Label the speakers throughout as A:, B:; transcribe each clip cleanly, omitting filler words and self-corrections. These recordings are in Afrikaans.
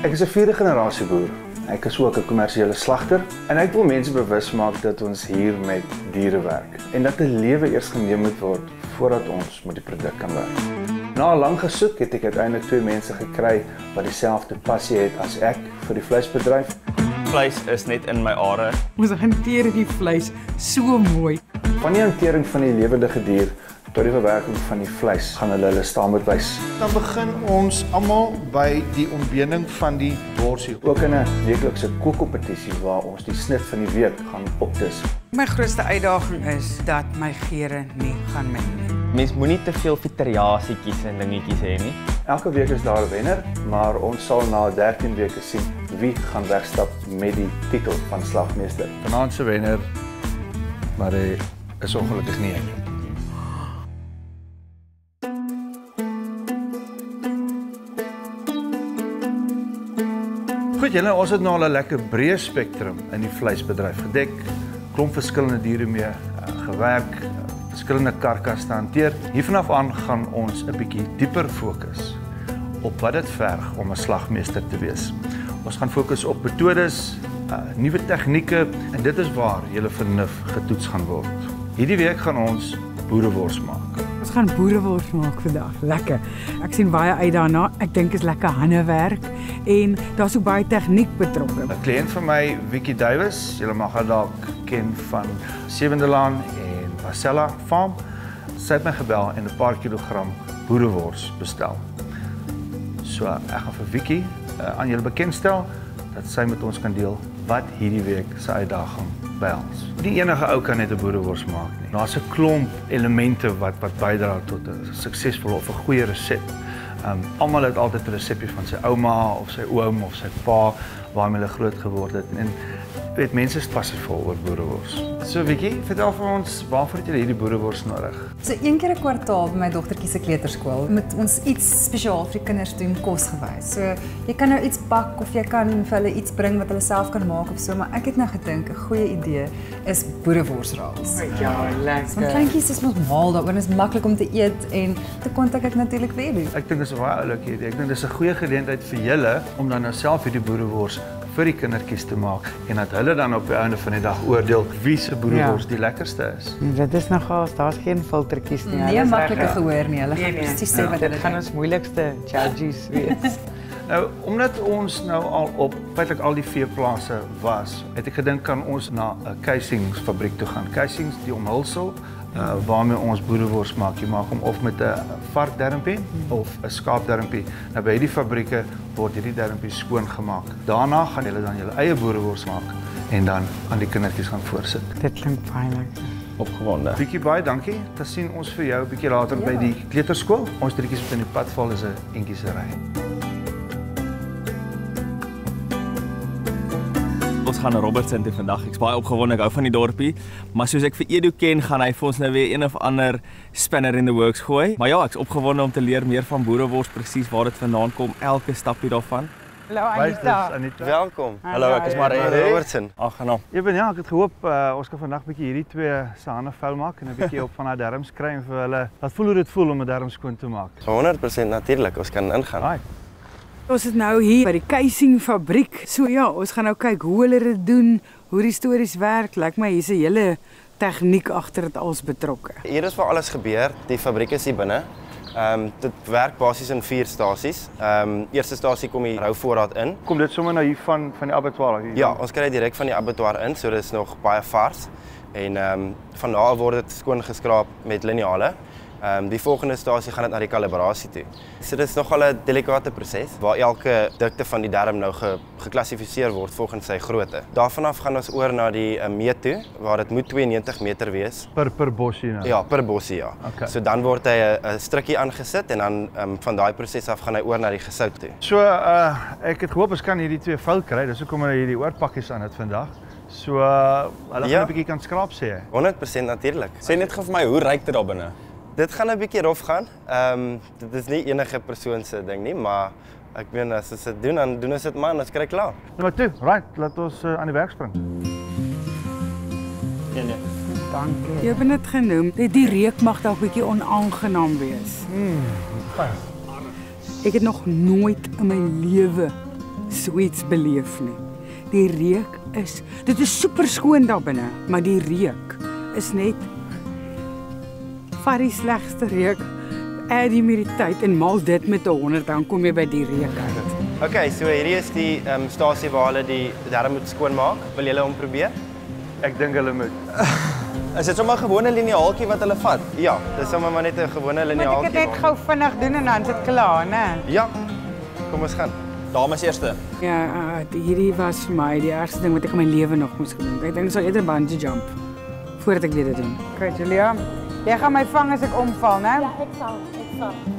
A: Ek is 'n 4de generasie boer. Ek is ook 'n kommersiële slagter en ek wil mense bewus maak dat ons hier met diere werk en dat 'n lewe eers geneem moet word voordat ons met die produk kan werk. Na 'n lang gesoek het ek uiteindelik 2 mense gekry wat dieselfde passie het as ek vir die vleisbedryf.
B: Vleis is net in my are.
C: Ons hanteer die vleis so mooi.
A: Van die hantering van die lewendige dier tot die verwerking van die vleis gaan hulle staan moet wys.
D: Dan begin ons almal by die ontbinding van die borsie.
A: Ook in 'n weeklikse kookkompetisie waar ons die snit van die week gaan opdis.
C: My grootste uitdaging is dat my gere nie gaan meng nie.
B: Mens moenie te veel variasietjies en dingetjies hê nie.
A: Elke week is daar 'n wenner, maar ons sal na 13 weke sien wie gaan wegstap met die titel van slagmeester.
D: Vanaand se wenner, maar hy is ongelukkig nie ek nie. Goed, julle, ons het nou al 'n lekker breë spektrum in die vleisbedryf gedek. Klomp verskillende diere mee gewerk, verskillende karkasse te hanteer. Hiervanaf aan gaan ons 'n bietjie dieper fokus op wat dit verg om 'n slagmeester te wees. Ons gaan fokus op metodes, nuwe tegnieke en dit is waar julle vernuf getoets gaan word. Hierdie week gaan ons boerewors maak.
C: Ons gaan boerewors maak vandag. Lekker. Ek sien baie uit daarna. Ek dink is lekker handewerk en daar's ook baie tegniek betrokke.
D: 'n Kliënt van my, Vicky Davis, julle mag haar dalk ken van Sewende Laan en Marcella Farm. Sy het my gebel en 'n paar kilogram boerewors bestel. So ek gaan vir Vicky aan julle bekendstel dat sy met ons kan deel wat hierdie week se uitdaging behels. Nie enige ou kan net 'n boerewors maak nie. Daar's 'n klomp elemente wat bydra tot 'n suksesvolle of 'n goeie resep. Almal het altyd 'n resepie van sy ouma of sy oom of sy pa waarmee hulle groot geword het en weet mense is passievol oor boerewors. So Vicky, vertel vir ons waarvoor het jy hierdie boerewors nodig?
E: So 1 keer 'n kwartaal by my dogtertjie se kleuterskool moet ons iets spesiaal vir die kinders doen kosgewys. So jy kan nou iets bak of jy kan vir hulle iets bring wat hulle self kan maak of so, maar ek het nou gedink 'n goeie idee is boereworsraals.
C: Ja, lekker.
E: Want kleintjies is mos mal daaroor en is maklik om te eet en te kontak ek natuurlik vir julle.
D: Ek dink dis 'n baie oulike idee. Ek dink dis 'n goeie geleentheid vir julle om dan nou self hierdie boerewors vir die kindertjies te maak en dat hulle dan op die einde van die dag oordeel wie se boerewors die lekkerste is.
C: Dit is nogal, daar's geen filtertjies nie.
E: Nee, maklike gehoor nie. Hulle gaan presies sê wat hulle
C: gaan ons moeilikste judges wees.
D: Nou, omdat ons nou al op feitelik al die veeplase was, het ek gedink kan ons na 'n keisingsfabriek toe gaan. Keisings, die omhulsel waarmee ons boerewors maak. Jy maak hom of met 'n varkdermpie of 'n skaapdermpie. Nou by hierdie fabrieke word hierdie dermpies skoon gemaak. Daarna gaan julle dan julle eie boerewors maak en dan aan die kindertjies gaan voorsit.
C: Dit klink baie lekker.
B: Opgewonde.
D: Bietjie baie dankie. Dan sien ons vir jou 'n bietjie later by die kleuterskool. Ons drietjies wat in die pad val is 'n entjie se ry.
B: Ons gaan na Robertson toe vandag. Ek's baie opgewonde, ek hou van die dorpie, maar soos ek vir Edu ken, gaan hy vir ons nou weer een of ander spinner in the works gooi. Maar ja, ek's opgewonde om te leer meer van boerewors, presies waar dit vandaan kom, elke stapie daarvan.
C: Hallo Anita.
F: Welkom. Hallo, ek is Marijn Robertson.
B: Aangenaam.
D: Ja, ek het gehoop ons kan vandag bietjie hierdie twee se hande vuil maak en 'n bietjie op van haar darms kry en vir hulle laat voel hoe dit voel om 'n darm skoon te maak.
F: 100% natuurlik, ons kan ingaan.
D: Right.
C: Ons is nou hier by die keisingfabriek. So ja, ons gaan nou kyk hoe hulle dit doen, hoe die stories werk. Lyk my hier's 'n hele tegniek agter dit als betrokke.
F: Hier is waar alles gebeur. Die fabriek is hier binne. Dit werk basies in 4 stasies. Eerste stasie kom die rouvoorraad in.
D: Kom dit sommer nou hier van die abattoir hier?
F: Ja, ons kry dit direk van die abattoir in, so dit is nog baie vars. En van daar af word dit skoon geskraap met liniale. Die volgende stasie gaan dit na die kalibrasie toe. So dit is nogal 'n delikate proses waar elke dikte van die darm nou geklassifiseer word volgens sy grootte. Daarvan af gaan ons oor na die meet toe waar dit moet 92 meter wees.
D: Per bossie nou.
F: Ja, per bossie ja.
D: Okay.
F: So dan word hy 'n strukkie aangesit en dan van daai proses af gaan hy oor na die gesout toe.
D: So ek het gehoop ons kan hierdie twee fout kry. Dis hoekom hulle hierdie oorpakkies aan het vandag. So hulle gaan 'n bietjie kan skraap sê hy.
F: 100% natuurlik.
B: Sê net gou vir my, hoe ryk dit daar binne?
F: Dit gaan 'n bietjie rof gaan. Dit is nie enige persoon se ding nie, maar ek meen as ons dit doen, dan doen ons dit maar en ons kry klaar.
D: Nou maar toe, right, laat ons aan die werk spring.
F: Nee.
C: Dankie. Jy het dit genoem, die reuk mag dalk 'n bietjie onaangenaam wees. Ek het nog nooit in my lewe so iets beleef nie. Die reuk dit is super skoon daar binne, maar die reuk is net vat die slegste reuk, add die met die tyd en maal dit met 100, dan kom jy by die reuk uit.
F: Okay, so hierdie is die stasie waar hulle die darm moet skoonmaak. Wil julle hom probeer?
D: Ek dink hulle moet.
B: Is dit sommer 'n gewone liniaaltjie wat hulle vat?
F: Ja, dis sommer maar net 'n gewone liniaaltjie.
C: Moet ek dit net gou vinnig doen en dan is dit klaar, né?
F: Ja. Kom ons gaan.
B: Dames eerste.
C: Ja, hierdie was vir my die ergste ding wat ek in my lewe nog moes gedoen. Ek dink ek sal eerder bungee jump voordat ek weer dit doen. Okay, Julia, jy gaan my vang as ek omval, né?
G: Ja, ek sal.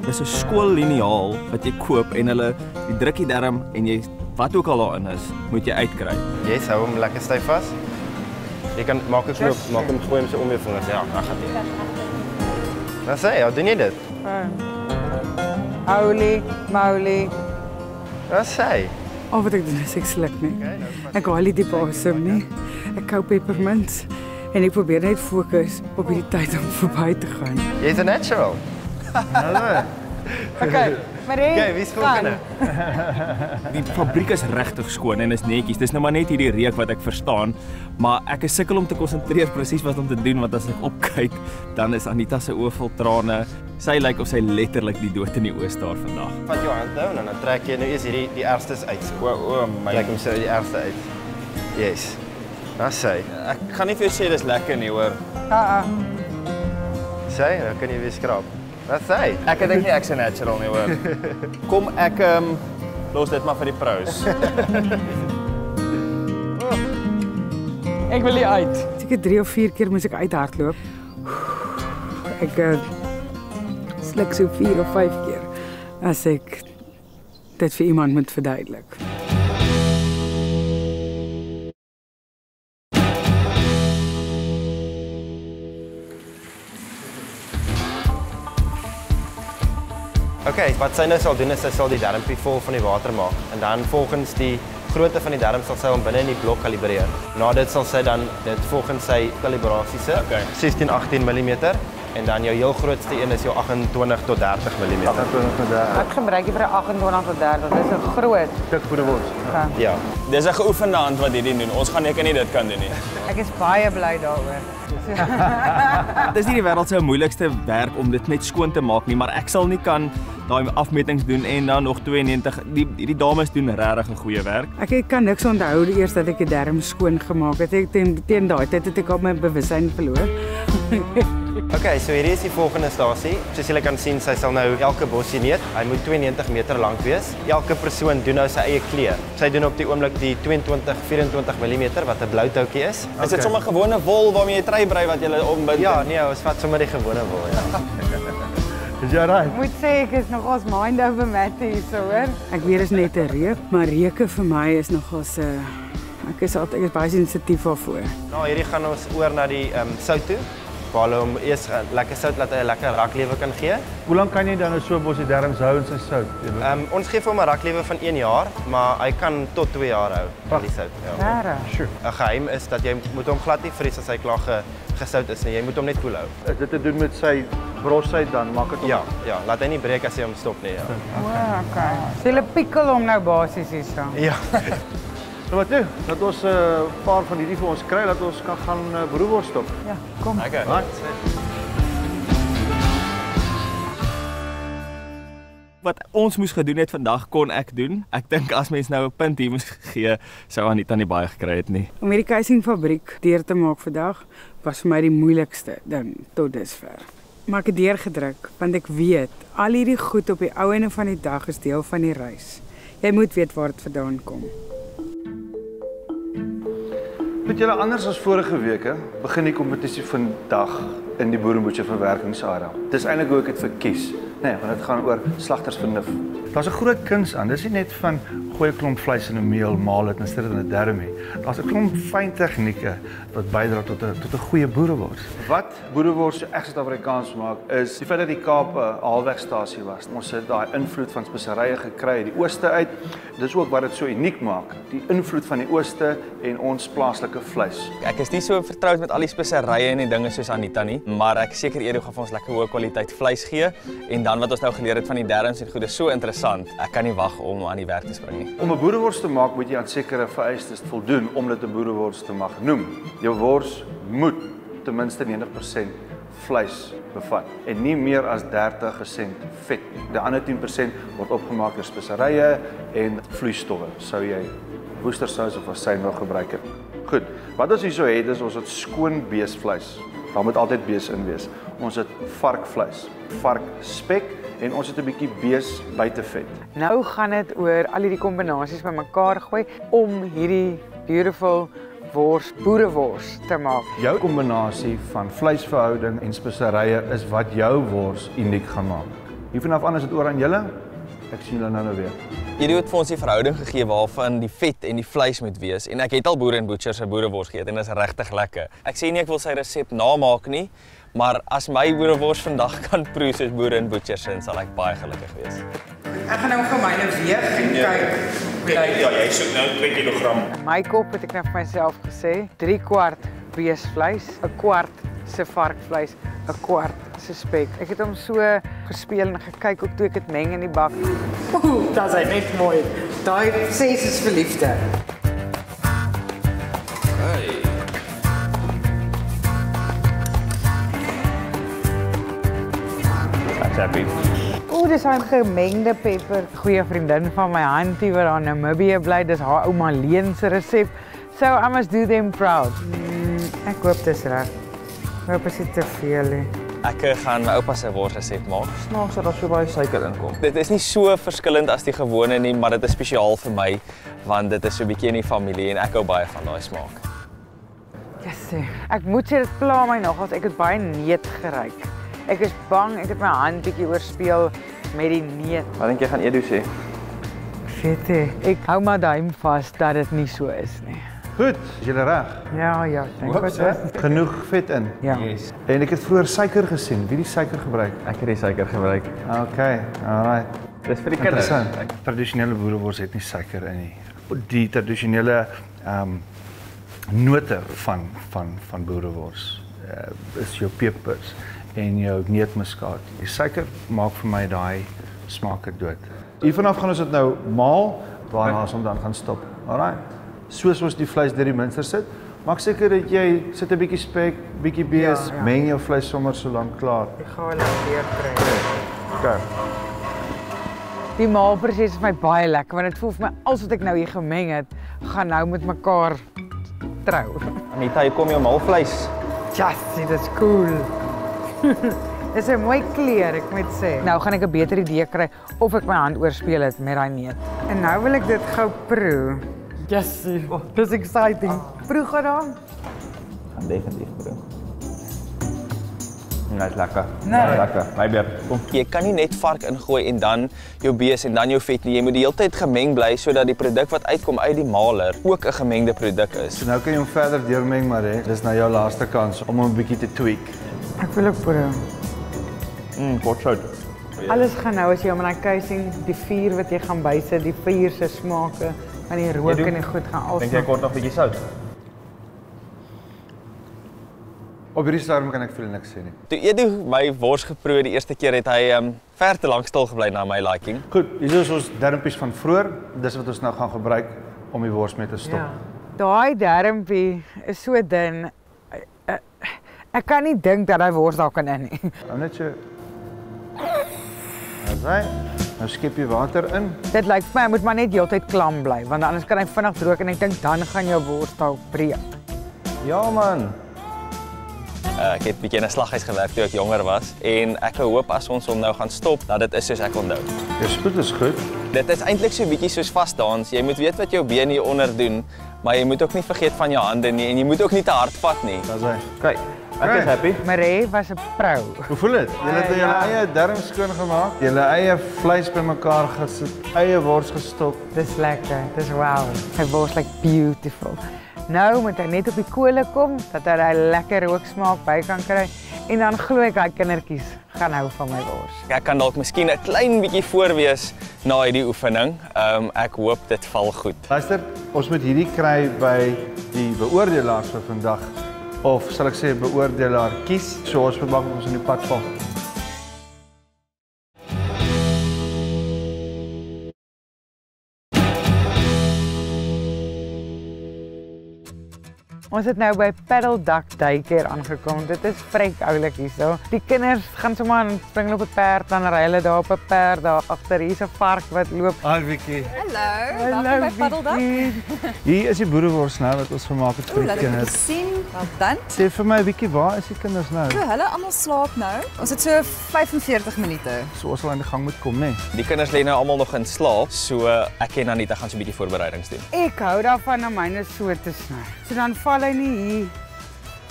B: Dis 'n skoolliniaal wat jy koop en hulle die druk die darm en jy wat ook al daarin is, moet jy uitkry.
F: Yes, hou hom lekker styf vas. Jy kan maak 'n knoop, maak hom gooi hom so om jou vingers. Ja, dan gaan dit. Nou sê, hoe doen jy dit?
C: Holy moly.
F: Wat sê?
C: Al wat ek doen is ek sluk nie. Ek haal nie diep asem nie. Ek kou peppermints en ek probeer net fokus op die tyd om verby te gaan.
F: Jy's 'n natural. Hallo.
C: Okay, Marie.
F: Okay, wie's volgende?
B: Die fabriek is regtig skoon en is netjies. Dis nou maar net hierdie reuk wat ek verstaan, maar ek is sukkel om te konsentreer presies wat om te doen want as ek opkyk, dan is Anita se oë vol trane. Sy lyk of sy letterlik die dood in die oë staar vandag.
F: Vat jou hand nou en dan trek jy nou eers hierdie die ergstes uit. O my. Trek hom so die ergste uit. Yes. Nou sê.
B: Ek gaan nie vir jou sê dis lekker nie, hoor.
F: Sê, dan kan jy weer skraap. Wat sê?
B: Ek dink nie ek's 'n natural nie, hoor. Kom ek los dit maar vir die pros.
C: Ek wil hier uit. Seker 3 of 4 keer moes ek uithardloop. Ek sluk so 4 of 5 keer as ek dit vir iemand moet verduidelik.
F: Okay, wat sy nou sal doen is sy sal die darmpie vol van die water maak en dan volgens die grootte van die darm sal sy hom binne in die blok kalibreer. Na dit sal sy dan dit volgens sy kalibrasie sit.
B: Okay.
F: 16-18 mm en dan jou heel grootste een is jou 28 tot 30 mm.
D: 28 tot 30.
C: Ek gebruik vir 28 tot 30. Dis 'n groot
D: Stuk boerewors.
F: Ja.
B: Dis 'n geoefende hand wat hierdie doen. Ons gaan nie dit kan doen nie.
C: Ek is baie bly daaroor.
B: Dis nie die wêreld se moeilikste werk om dit net skoon te maak nie, maar ek sal nie kan daai afmetings doen en dan nog 92. Hierdie dames doen regtig 'n goeie werk.
C: Ek kan niks onthou eers dat ek die darm skoon gemaak het. Ek teen daai tyd het ek al my bewussyn verloor.
F: Okay, so hierdie is die volgende stasie. Soos julle kan sien, sy sal nou elke bossie meet. Hy moet 92 meter lank wees. Elke persoon doen nou sy eie kleur. Sy doen op die oomblik die 22-24 mm wat 'n blou toutjie is.
B: Is dit sommer gewone wol waarmee jy trui brei wat jy ombind?
F: Ja, nee, ons vat sommer die gewone wol, ja.
D: Is jy reg?
C: Ek moet sê ek is nog ons mind over matter hier, so hoor. Ek weet is net 'n reuk, maar reuke vir my is nogals ek is baie sensitief daarvoor.
F: Nou, hierdie gaan ons oor na die sout toe. Waar hulle hom eers lekker sout laat hy 'n lekker raklewe kan gee.
D: Hoe lank kan jy dan 'n so bossie darms hou in sy sout?
F: Ons gee vir hom 'n raklewe van 1 jaar, maar hy kan tot 2 jaar hou van die sout. Ja.
C: Sure.
F: 'n Geheim is dat jy moet hom glad nie vries as hy klaar gesout is nie. Jy moet hom net koel hou.
D: Is dit te doen met sy brosheid dan maak dit hom?
F: Ja, laat hy nie breek as jy hom stop nie, ja.
C: Okay. So hulle pikkel hom nou basies hierso.
F: Ja.
D: Nou wat toe? Dat ons 'n paar van hierdie vir ons kry dat ons kan gaan boerewors stop.
C: Ja, kom.
B: Okay. Wat ons moes gedoen het vandag kon ek doen. Ek dink as mens nou 'n punt hier moes gee, sou Anita nie baie gekry het nie.
C: Om hierdie keisingfabriek deur te maak vandag was vir my die moeilikste ding tot dusver. Maar ek het deurgedruk want ek weet al hierdie goed op die ou einde van die dag is deel van die reis. Jy moet weet waar dit vandaan kom.
A: Met julle anders as vorige weke begin die kompetisie vandag in die boeremoedjie verwerkingsarea. Dis eintlik hoe ek dit verkies. Nee, want dit gaan oor slagtersvernuf.
D: Daar's 'n groot kuns aan. Dis nie net van gooi 'n klomp vleis in 'n meel, maal dit en sit dit in 'n darm nie. Daar's 'n klomp fyn tegnieke wat bydra tot 'n goeie boerewors.
A: Wat boerewors so echt Suid-Afrikaans maak is die feit dat die Kaap 'n haalwegstasie was. Ons het daai invloed van speserye gekry uit die ooste uit. Dis ook wat dit so uniek maak, die invloed van die ooste en ons plaaslike vleis.
B: Ek is nie so vertroud met al die speserye en die dinge soos Anita nie, maar ek seker eerder gaan vir ons lekker hoë kwaliteit vleis gee en dan dan wat ons nou geleer het van die darms en goed, is so interessant. Ek kan nie wag om aan die werk te spring nie.
D: Om 'n boerewors te maak, moet jy aan sekere vereistes voldoen om dit 'n boerewors te mag noem. Jou wors moet ten minste 90% vleis bevat en nie meer as 30% vet nie. Die ander 10% word opgemaak deur speserye en vloeistowwe. Sou jy woestersous of asyn wil gebruik het. Goed, wat ons hierso het is ons het skoon beesvleis. Daar moet altyd bees in wees. Ons het varkvleis, varkspek en ons het 'n bietjie bees buitevet.
C: Nou gaan dit oor al hierdie kombinasies bymekaar gooi om hierdie beautiful wors, boerewors te maak.
D: Jou kombinasie van vleisverhouding en speserye is wat jou wors uniek gaan maak. Hiervanaf aan is dit oor aan julle. Ek sien julle nou weer.
B: Hierdie het vir ons die verhouding gegee waarvan die vet en die vleis moet wees en ek het al Boer en Butcher se boerewors geëet en dit is regtig lekker. Ek sê nie ek wil sy resep namaak nie, maar as my boerewors vandag kan proe soos Boer en Butcher se, sal ek baie gelukkig wees.
C: Ek gaan nou vir myne weeg en kyk.
G: Ja, jy soek nou 2 kg.
C: In my kop het ek nou vir myself gesê 3/4 beesvleis, 1/4 se varkvleis, 1/4 se spek. Ek het hom so gespeel en gekyk ook toe ek dit meng in die bak. Ooh, dat is net mooi. Daai 6 is vir liefde.
B: Ek's happy.
C: Oeh, dis 'n gemengde peper. Goeie vriendin van my Hantie wat daar in Namibië bly, dis haar ouma Leen se resep. So I must do them proud. Ek hoop dis reg. Ek hoop dit is te veel nie.
B: Ek gaan my oupa se worsresep maak. Snaaks dat daar so baie suiker inkom. Dit is nie so verskillend as die gewone nie, maar dit is spesiaal vir my want dit is so 'n bietjie in die familie en ek hou baie van daai smaak.
C: Yes, ek moet sê dit pla my nogals. Ek het baie neut geruik. Ek is bang ek het my hand bietjie oorspeel met die neut.
B: Wat dink jy gaan Edu sê?
C: Weet jy, ek hou maar duim vas dat dit nie so is nie.
D: Goed, is julle reg?
C: Ja, dink wat dit.
D: Genoeg vet in.
C: Ja.
B: Yes.
D: En ek het vroeër suiker gesien. Wie het die suiker gebruik?
B: Ek het die suiker gebruik.
D: Okay, alright.
B: Dis vir die kinders.
D: Interessant. Tradisionele boerewors het nie suiker in nie. Die tradisionele note van boerewors is jou pepers en jou neutmuskaat. Die suiker maak vir my daai smake dood. Hiervanaf gaan ons dit nou maal, waarna ons hom dan gaan stop. Alright. Soos ons die vleis deur die minster sit, maak seker dat jy sit 'n bietjie spek, bietjie bees,
C: Ja.
D: meng jou vleis sommer so lank klaar.
C: Ek gaan hulle weer kry.
D: Okay.
C: Die maalproses is my baie lekker want dit voel vir my als wat ek nou hier gemeng het, gaan nou met mekaar trou.
B: Anita, hier kom jou maalvleis.
C: Jassie, dit is cool. Dis 'n mooi kleur, ek moet sê. Nou gaan ek 'n beter idee kry of ek my hand oorspeel het met daai neut. En nou wil ek dit gou proe. Jassie, dis exciting. Proe gou dan.
B: Gaan definitief proe. Dit is lekker.
C: Nee.
B: Lekker. My beer. Kom. Jy kan nie net vark ingooi en dan jou bees en dan jou vet nie. Jy moet die hele tyd gemeng bly sodat die produk wat uitkom uit die maler ook 'n gemengde produk is.
D: So nou kan jy hom verder deurmeng, maar dis nou jou laaste kans om hom 'n bietjie te tweak.
C: Ek wil ook proe.
B: Potsout.
C: Alles gaan nou as jy hom in daai casing, die vuur wat jy gaan bysit, die vuur se smake, van die rook en die goed gaan
B: Dink jy
C: alsmaak.
B: kort nog 'n bietjie sout?
D: Op hierdie stadium kan ek vir niks sê nie.
B: Toe Edu my wors geproe die eerste keer het hy ver te lank stil gebly na my liking.
D: Goed, hier is ons darmpies van vroeër. Dis wat ons nou gaan gebruik om die wors mee te stop.
C: Ja. Daai darmpie is so dun. Ek kan nie dink dat hy wors daar kan in nie.
D: Nou net so. Alright. Nou skep jy water in.
C: Dit lyk vir my hy moet maar net heeltyd klam bly want anders kan hy vinnig droog en ek dink dan gaan jou wors dalk breek.
B: Ja man. Ek het bietjie in 'n slaghuis gewerk toe ek jonger was en ek hoop as ons hom nou gaan stop dat dit is soos ek onthou.
D: Jou spoed is goed.
B: Dit is eintlik so bietjie soos vasdans. Jy moet weet wat jou been hier onder doen, maar jy moet ook nie vergeet van jou hande nie en jy moet ook nie te hard vat nie.
D: Dis hy.
B: Kyk, ek is happy.
C: Maree was 'n pro.
D: Hoe voel dit? Julle het julle eie darm skoon gemaak. Julle eie vleis bymekaar gesit, eie wors gestop.
C: Dis lekker. Dis wow. Hy wors like beautiful. Nou moet hy net op die kole kom dat hy daai lekker rooksmaak by kan kry en dan glo ek daai kindertjies gaan hou van my wors.
B: Ek kan dalk miskien 'n klein bietjie voorwees na hierdie oefening. Ek hoop dit val goed.
D: Luister, ons moet hierdie kry by die beoordelaars vir vandag. Of sal ek sê beoordelaar kies. So ons moet maak ons in die pad val.
C: Ons het nou by Paddle Duck Daycare aangekom. Dit is vrek oulik hierso. Die kinders gaan sommer aan spring op 'n perd, dan ry hulle daar op 'n perd daar agter. Hier's 'n vark wat loop.
D: Hi Vicky.
E: Hallo, welkom by Paddle Duck.
D: Hier is die boerewors nou wat ons gemaak het vir die
E: Laat ek
D: kinders.
E: dit sien. Wel dan.
D: Sê vir my Vicky, waar is die kinders nou?
E: So, hulle almal slaap nou. Ons het so 45 minute.
D: So ons sal aan die gang moet kom, né?
B: Die kinders lê nou almal nog in slaap, so ek en Anita gaan so 'n bietjie voorbereidings doen.
C: Ek hou daarvan om myne so te sny. So dan val hy nie hier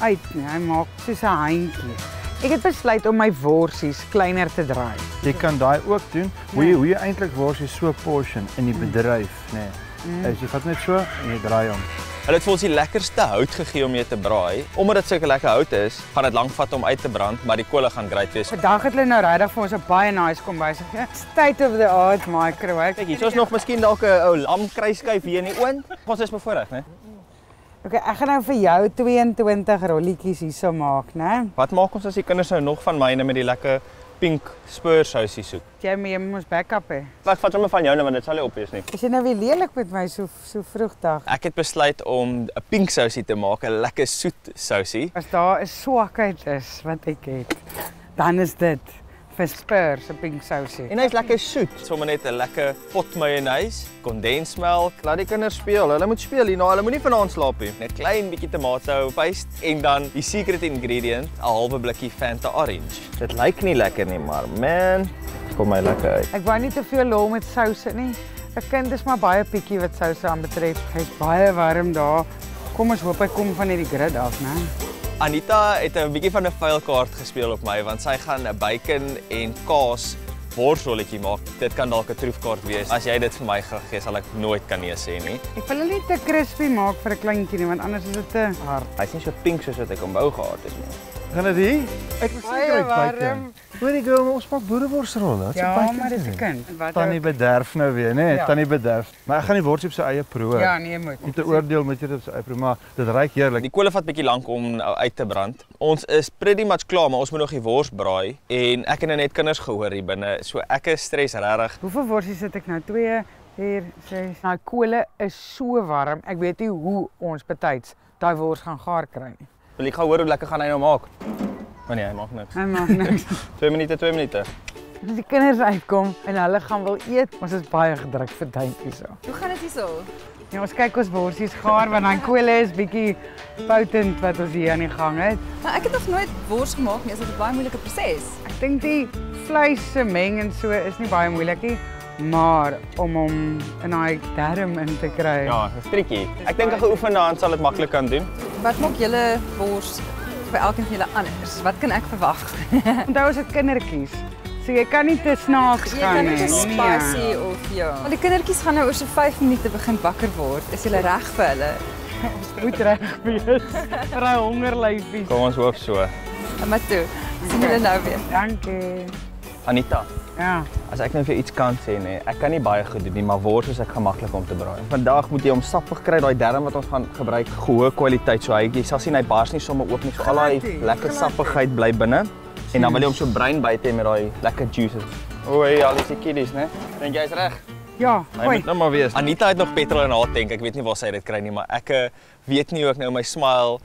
C: uit nie. Hy maak soos 'n handjie. Ek het besluit om my worsies kleiner te draai.
D: Jy kan daai ook doen. Hoe jy eintlik worsies so portion in die bedryf, né? As jy vat net so en jy draai hom.
B: Hulle het vir ons die lekkerste hout gegee om mee te braai. Omdat dit sulke lekker hout is, gaan dit lank vat om uit te brand, maar die kolle gaan great wees.
C: Vandag het hulle nou regtig vir ons 'n baie nice kombuis gegee. State of the art microwave.
B: Kyk, hier is nog miskien dalk 'n ou lamkruiskyf hier in die oond. Ons is bevoorreg, né?
C: Okay, ek gaan nou vir jou 22 rolletjies hierso maak, né?
B: Wat maak ons as die kinders nou nog van myne met die lekker pink speursousie soek?
C: Jy moet backup hê.
B: Ek vat sommer van jou nou want dit sal nie opwees nie.
C: Is jy nou weer lelik met my so vroegdag?
B: Ek het besluit om 'n pink sousie te maak, 'n lekker soet sousie.
C: As daar 'n swakheid is wat ek het, dan is dit vir spurs 'n pink sousie.
B: En hy's lekker soet. Sommige net 'n lekker pot mayonnaise, kondensmelk. Laat die kinders speel. Hulle moet speel hierna. Hulle moenie vanaand slaap nie. 'n Klein bietjie tomaatsou paste en dan die secret ingredient, 'n halwe blikkie Fanta orange. Dit lyk nie lekker nie, maar man, kom my lekker uit.
C: Ek wou nie te veel lol met souse nie. 'n Kind is maar baie picky wat souse aanbetref. Hy's baie warm daar. Kom ons hoop hy kom van hierdie grid af, né?
B: Anita het 'n bietjie van 'n vuilkaart gespeel op my want sy gaan 'n bacon en kaas worsrolletjie maak. Dit kan dalk 'n troefkaart wees. As jy dit vir my gaan gee, sal ek nooit kan nee sê nie.
C: Ek wil hulle nie te crispy maak vir 'n kleintjie nie, want anders is dit te hard.
B: Hy's nie so pink soos wat ek hom wou gehad het nie.
D: Gaan dit hier? Ek was seker
C: warm.
D: Hoorie girl, ons maak boereworsrolle.
C: Ja, maar dis 'n kind. Wat
D: Tannie bederf nou weer, né?
C: Ja.
D: Tannie bederf. Maar ek gaan die worsie op sy eie proe.
C: Ja, nee, moet.
D: Om te oordeel moet jy dit op sy eie proe, maar dit ruik heerlik.
B: Die kolle vat bietjie lank om uit te brand. Ons is pretty much klaar, maar ons moet nog die wors braai en ek het nou net kinders gehoor hier binne, so ek is stres regtig.
C: Hoeveel worsies het ek nou? 2, 4, 6. Nou kolle is so warm. Ek weet nie hoe ons betyds daai wors gaan gaar kry nie.
B: Wil ek gou hoor hoe lekker gaan hy nou maak? Maar nee, hy maak niks.
C: Hy maak niks.
B: 2 minute, 2 minute.
C: As die kinders uitkom en hulle gaan wil eet, ons is baie gedruk vir tydjies so.
E: Hoe gaan dit hierso?
C: Ja, ons kyk ons worsies gaar want dan kolle is bietjie potent wat ons hier aan die gang het.
E: Maar ek het nog nooit wors gemaak nie. Is dit 'n baie moeilike proses?
C: Ek dink die vleis se meng en so is nie baie moeilik nie, maar om hom in daai darm in te kry.
B: Ja, dis tricky. Ek dink 'n geoefende hand sal dit maklik kan doen.
E: Wat maak julle wors by elkeen van julle anders? Wat kan ek verwag?
C: Onthou ons het kindertjies. So jy kan nie te snaaks
E: Jy
C: gaan
E: kan
C: nie.
E: nie te spicy of ja. Want die kindertjies gaan nou oor so 5 minute begin wakker word. Is julle reg vir hulle?
C: Moet reg wees vir daai hongerlyfies.
B: Kom ons hoop so.
E: Maar toe, sien julle nou weer.
C: Dankie.
B: Anita,
C: Ja.
B: as ek nou vir iets kan sê nee, ek kan nie baie goed doen nie, maar wors is ek gemaklik om te braai. Vandag moet jy hom sappig kry, daai darm wat ons gaan gebruik, goeie kwaliteit. So jy sal sien hy bars nie sommer oop nie. So al daai lekker sappigheid bly binne. En dan wil jy hom so bruin byt hê met daai lekker juices. O, hey, al die kiddies, né? Dink jy's reg?
C: Ja,
B: Hy
C: gooi.
B: moet nou maar wees. Anita het nog petrol in haar tank. Ek weet nie waar sy dit kry nie, maar ek weet nie hoe ek nou my smile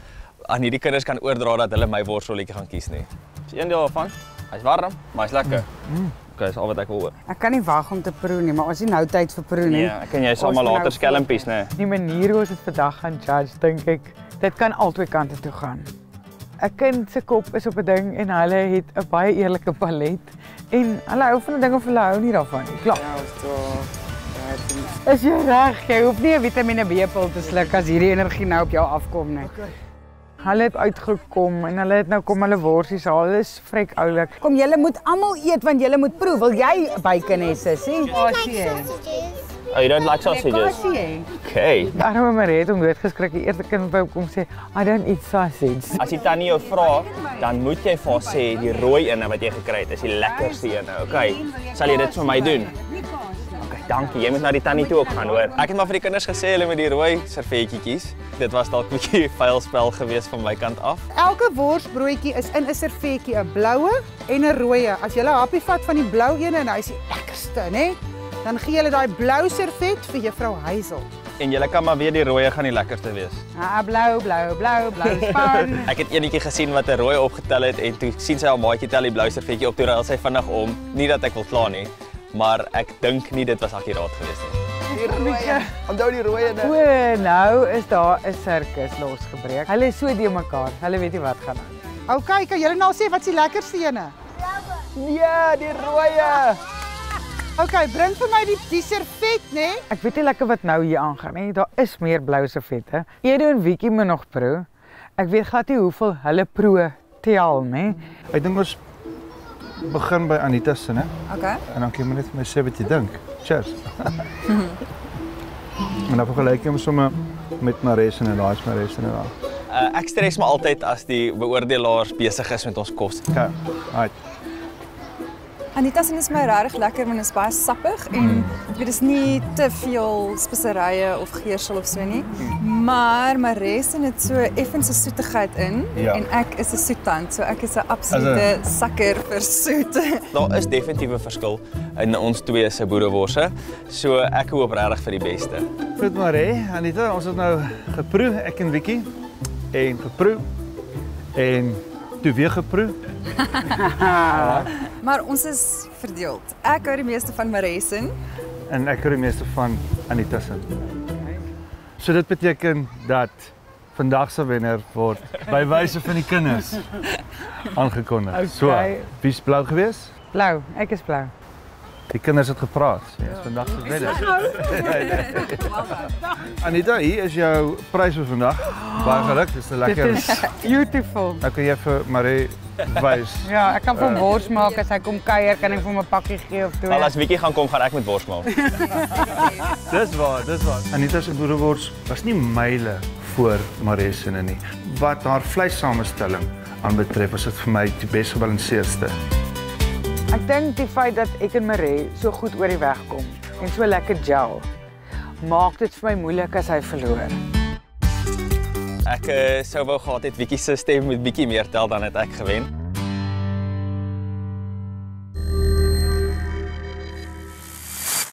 B: aan hierdie kinders kan oordra dat hulle my worsrolletjie gaan kies nie. Dis een deel daarvan. Hy's warm, maar hy's lekker. Okay, dis al wat ek wil hoor.
C: Ek kan nie wag om te proe nie, maar ons het nou tyd vir proe nie.
B: Nee, ek en jy sal
C: Ons
B: maar
C: moet
B: later
C: nou
B: skelmpies, né?
C: Die manier hoe ons dit vandag gaan judge, dink ek, dit kan albei kante toe gaan. 'n Kind se kop is op 'n ding en hulle het 'n baie eerlike palet en hulle hou van 'n ding of hulle hou nie daarvan nie. Klaar. Is jy reg? Jy hoef nie 'n Vitamiene B-pil te sluk as hierdie energie nou op jou afkom nie. Hulle het uitgekom en hulle het nou kom hulle worsies haal. Hulle is vrek oulik. Kom julle moet almal eet want julle moet proe. Wil jy bacon hê, sussie?
B: Oh, you don't like sausages? Okay.
C: Arme Marie het hom doodgeskrik. Die eerste kind wou kom sê, "I don't eat sausage."
B: As die tannie jou vra, dan moet jy vir haar sê die rooi ene wat jy gekry het is die lekkerste ene. Okay. Sal jy dit vir my doen? Okay, dankie. Jy moet na die tannie toe ook gaan, hoor. Ek het maar vir die kinders gesê hulle moet die rooi servetjies. Dit was dalk 'n bietjie vuil spel geweest van my kant af.
H: Elke worsbroodjie is in 'n servetjie, 'n bloue en 'n rooie. As jy 'n happie vat van die blou een en hy is die lekkerste, né? Dan gee jy daai blou servet vir juffrou Hazel.
B: En julle kan maar weet die rooi gaan die lekkerste wees.
C: Blou, blou, blou, blou span.
B: Ek het eenetjie gesien wat 'n rooi opgetel het en toe sien sy al maatjie tel die blou servetjie op, toe ruil sy vinnig om. Nie dat ek wil kla nie, maar ek dink nie dit was akkuraat geweest nie.
F: Die rooie. Onthou die rooie nou.
C: O, nou is daar 'n sirkus losgebreek. Hulle is so de mekaar. Hulle weet nie wat gaan aan.
H: Okay, kan julle nou sê wat is die lekkerste ene?
B: Ja, die rooie.
H: Okay, bring vir my die servet, né?
C: Ek weet nie lekker wat nou hier aangaan nie. Daar is meer blou servette. Edu en Wiekie moet nog proe. Ek weet glad nie hoeveel hulle proe tel, né?
D: Ek dink ons begin by Anita se, né?
E: Okay.
D: En dan kan jy net vir my sê wat jy dink. Cheers. En dan vergelyk jy hom sommer met Mares en daai is Mares en daai.
B: Ek stres maar altyd as die beoordelaars besig is met ons kos.
D: Okay. Right.
E: Anita se is my regtig lekker want dit is baie sappig en dit is nie te veel speserye of geursel of so nie. Maar Mares het so effense soetigheid in en ek is 'n soettand, so ek is 'n absolute sakker vir soet.
B: Daar is definitief 'n verskil in ons twee se boereworse. So ek hoop regtig vir die beste.
D: Goed Marie, Anita, ons het nou geproe, ek en Wiekie en geproe en toe weer geproe.
E: Maar ons is verdeeld. Ek hou die meeste van Mares
D: en ek hou die meeste van Anita se. So dit beteken dat vandag se wenner word by wyse van die kinders aangekondig.
C: Okay.
D: So, wie's blou gewees?
C: Blou, ek is blou.
D: Die kinders het gepraat. Dis vandag se wenner. Anita, hier is jou prys vir vandag. Baie geluk, dis 'n lekker.
C: Dit is beautiful.
D: Nou kan jy vir Marie wys.
C: Ja, ek kan vir hom wors maak as hy kom kuier, kan ek vir hom 'n pakkie gee of twee.
B: Al as Wiekie gaan kom, gaan ek met wors maak.
D: Dis waar, dis waar. Anita se boerewors was nie myle voor Marie se nie. Wat haar vleissamestelling aanbetref, was dit vir my die bes gebalanseerdste.
C: Ek dink die feit dat ek en Marie so goed oor die weg kom en so lekker gel, maak dit vir my moeilik as hy verloor.
B: Ek sou wou gehad het Wiekie se stem met bietjie meer tel dan het ek gewen.